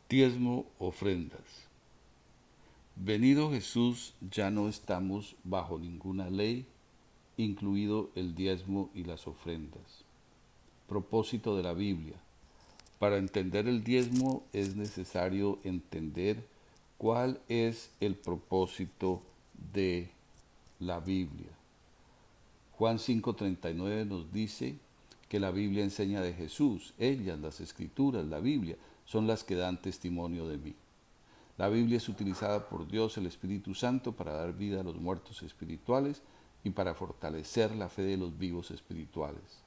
Diezmo, ofrendas. Venido Jesús, ya no estamos bajo ninguna ley, incluido el diezmo y las ofrendas. Propósito de la Biblia. Para entender el diezmo es necesario entender cuál es el propósito de la Biblia. Juan 5:39 nos dice que la Biblia enseña de Jesús. Ellas, las Escrituras, la Biblia, son las que dan testimonio de mí. La Biblia es utilizada por Dios el Espíritu Santo para dar vida a los muertos espirituales y para fortalecer la fe de los vivos espirituales.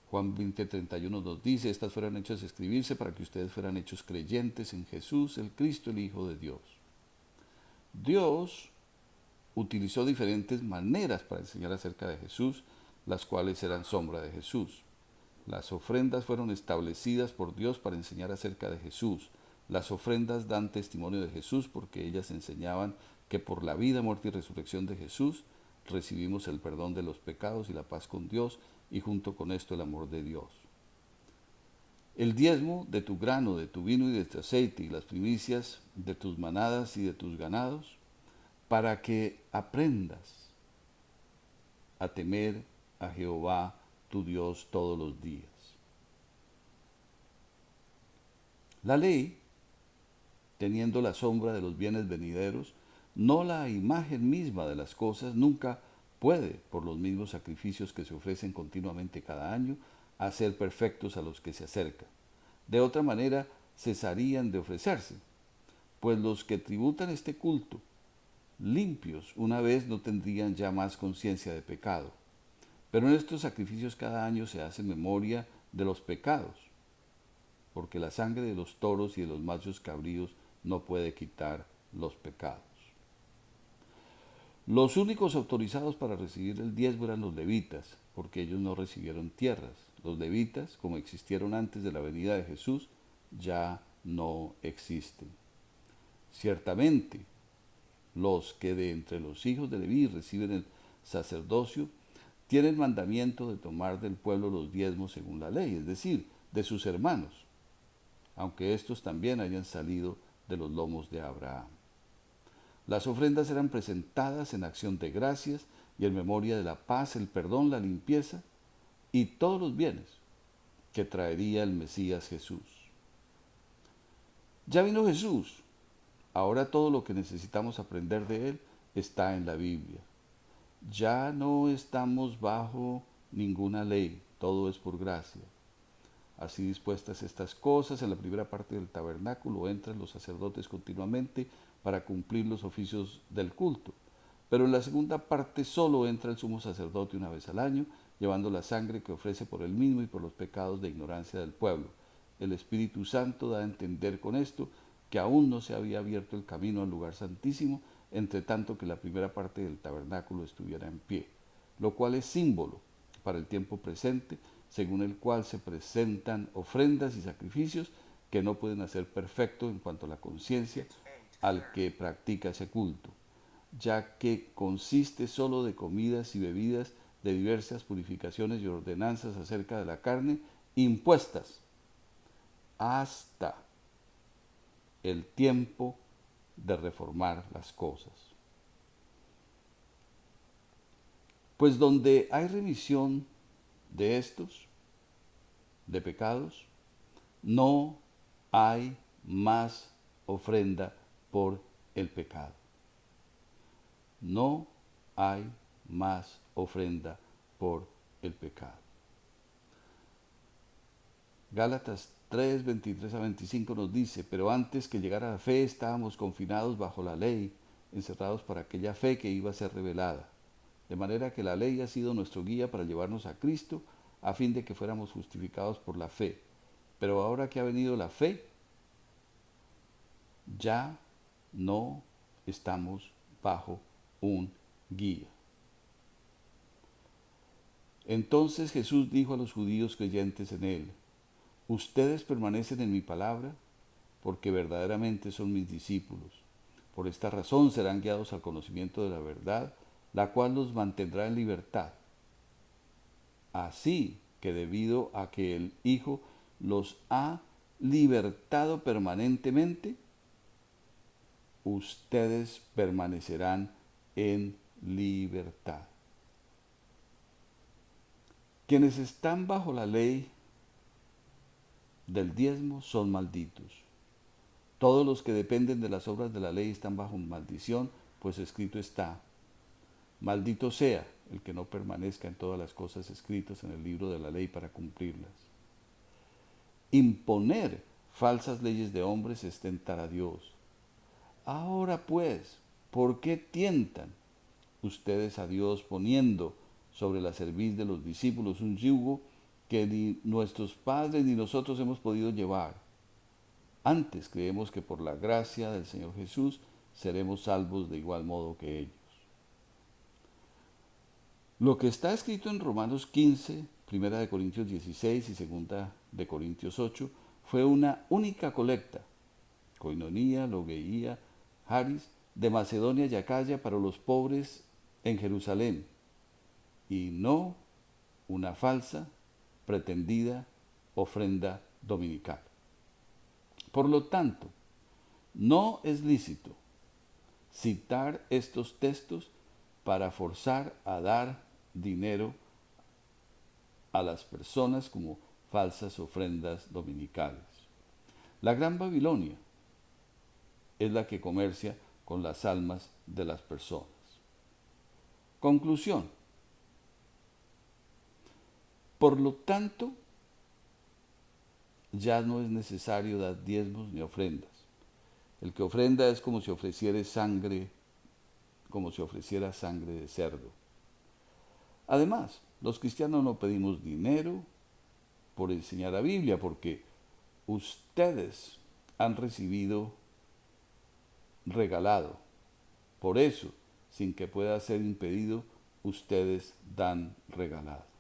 Juan 20:31 nos dice, estas fueron hechas escribirse para que ustedes fueran hechos creyentes en Jesús, el Cristo, el Hijo de Dios. Dios utilizó diferentes maneras para enseñar acerca de Jesús, las cuales eran sombra de Jesús. Las ofrendas fueron establecidas por Dios para enseñar acerca de Jesús. Las ofrendas dan testimonio de Jesús porque ellas enseñaban que por la vida, muerte y resurrección de Jesús recibimos el perdón de los pecados y la paz con Dios y junto con esto el amor de Dios. El diezmo de tu grano, de tu vino y de tu aceite y las primicias de tus manadas y de tus ganados, para que aprendas a temer a Jehová tu Dios todos los días. La ley, teniendo la sombra de los bienes venideros, no la imagen misma de las cosas, nunca puede, por los mismos sacrificios que se ofrecen continuamente cada año, hacer perfectos a los que se acercan. De otra manera, cesarían de ofrecerse, pues los que tributan este culto, limpios una vez, no tendrían ya más conciencia de pecado. Pero en estos sacrificios cada año se hace memoria de los pecados, porque la sangre de los toros y de los machos cabríos no puede quitar los pecados. Los únicos autorizados para recibir el diezmo eran los levitas, porque ellos no recibieron tierras. Los levitas, como existieron antes de la venida de Jesús, ya no existen. Ciertamente, los que de entre los hijos de Leví reciben el sacerdocio, tienen mandamiento de tomar del pueblo los diezmos según la ley, es decir, de sus hermanos, aunque estos también hayan salido de los lomos de Abraham. Las ofrendas eran presentadas en acción de gracias y en memoria de la paz, el perdón, la limpieza y todos los bienes que traería el Mesías Jesús. Ya vino Jesús. Ahora todo lo que necesitamos aprender de Él está en la Biblia. Ya no estamos bajo ninguna ley, todo es por gracia. Así dispuestas estas cosas, en la primera parte del tabernáculo entran los sacerdotes continuamente para cumplir los oficios del culto. Pero en la segunda parte solo entra el sumo sacerdote una vez al año, llevando la sangre que ofrece por él mismo y por los pecados de ignorancia del pueblo. El Espíritu Santo da a entender con esto que aún no se había abierto el camino al lugar santísimo, entre tanto que la primera parte del tabernáculo estuviera en pie, lo cual es símbolo para el tiempo presente, según el cual se presentan ofrendas y sacrificios que no pueden hacer perfecto en cuanto a la conciencia al que practica ese culto, ya que consiste solo de comidas y bebidas de diversas purificaciones y ordenanzas acerca de la carne impuestas hasta el tiempo de reformar las cosas. Pues donde hay remisión de estos, de pecados, no hay más ofrenda por el pecado. No hay más ofrenda por el pecado. Gálatas 3, 23 a 25 nos dice, pero antes que llegara la fe estábamos confinados bajo la ley, encerrados para aquella fe que iba a ser revelada. De manera que la ley ha sido nuestro guía para llevarnos a Cristo, a fin de que fuéramos justificados por la fe. Pero ahora que ha venido la fe, ya no estamos bajo un guía. Entonces Jesús dijo a los judíos creyentes en él, ustedes permanecen en mi palabra porque verdaderamente son mis discípulos. Por esta razón serán guiados al conocimiento de la verdad, la cual los mantendrá en libertad. Así que debido a que el Hijo los ha libertado permanentemente, ustedes permanecerán en libertad. Quienes están bajo la ley del diezmo son malditos. Todos los que dependen de las obras de la ley están bajo maldición, pues escrito está: maldito sea el que no permanezca en todas las cosas escritas en el libro de la ley para cumplirlas. Imponer falsas leyes de hombres es tentar a Dios. Ahora pues, ¿por qué tientan ustedes a Dios poniendo sobre la cerviz de los discípulos un yugo que ni nuestros padres ni nosotros hemos podido llevar? Antes creemos que por la gracia del Señor Jesús seremos salvos de igual modo que ellos. Lo que está escrito en Romanos 15, 1 Corintios 16 y 2 Corintios 8 fue una única colecta, coinonía, logeía, haris, de Macedonia y Acaya para los pobres en Jerusalén, y no una falsa, pretendida ofrenda dominical. Por lo tanto, no es lícito citar estos textos para forzar a dar dinero a las personas como falsas ofrendas dominicales. La Gran Babilonia es la que comercia con las almas de las personas. Conclusión. Por lo tanto, ya no es necesario dar diezmos ni ofrendas. El que ofrenda es como si ofreciera sangre de cerdo. Además, los cristianos no pedimos dinero por enseñar la Biblia, porque ustedes han recibido regalado. Por eso, sin que pueda ser impedido, ustedes dan regalado.